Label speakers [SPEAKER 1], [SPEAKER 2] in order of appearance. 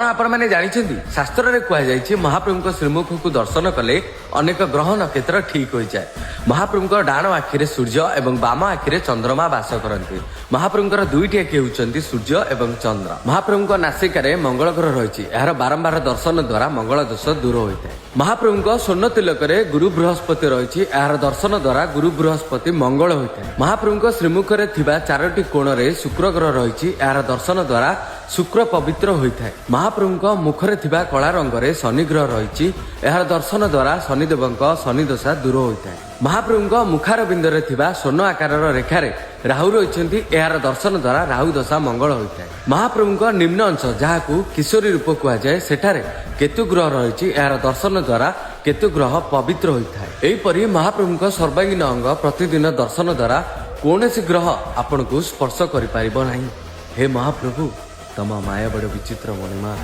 [SPEAKER 1] आपण मैंने जानी शास्त्र में कहुई महाप्रभु श्रीमुख को दर्शन कले अनेक ग्रह नक्षत्र ठीक हो जाए। महाप्रभु डाण आखिरे सूर्य एवं बाम आखिरे चंद्रमा बास करते। महाप्रभुर दुईटी आखि होउछन्ति सूर्य एवं चंद्र। महाप्रभु नासिकार मंगल ग्रह रही बारंबार दर्शन द्वारा मंगल दोष दूर होता है। महाप्रभु स्वर्ण तिलक गुरु बृहस्पति रही दर्शन द्वारा गुरु बृहस्पति मंगल होता है। महाप्रभु श्रीमुख में चारोटी कोण में शुक्र ग्रह रही दर्शन द्वारा शुक्र पवित्र होता है। महाप्रभु मुखरे थिबा कला रंगरे शनि ग्रह रही दर्शन द्वारा शनिदेव शनि दशा दूर होता है। महाप्रभु मुखार बिंदरे थिबा स्वर्ण आकार रेखार राहु रही दर्शन द्वारा राहु दशा मंगल होता है। महाप्रभु निम्न अंश जहाँ किशोरी रूप कहुए सेठारे केतु ग्रह रही दर्शन द्वारा केतु ग्रह पवित्र होता है। यहीपरि महाप्रभु सर्वांगीन अंग प्रतिदिन दर्शन द्वारा कौन ग्रह आपण को स्पर्श कर। हे महाप्रभु तम माया बड़ विचित्र मणिमा।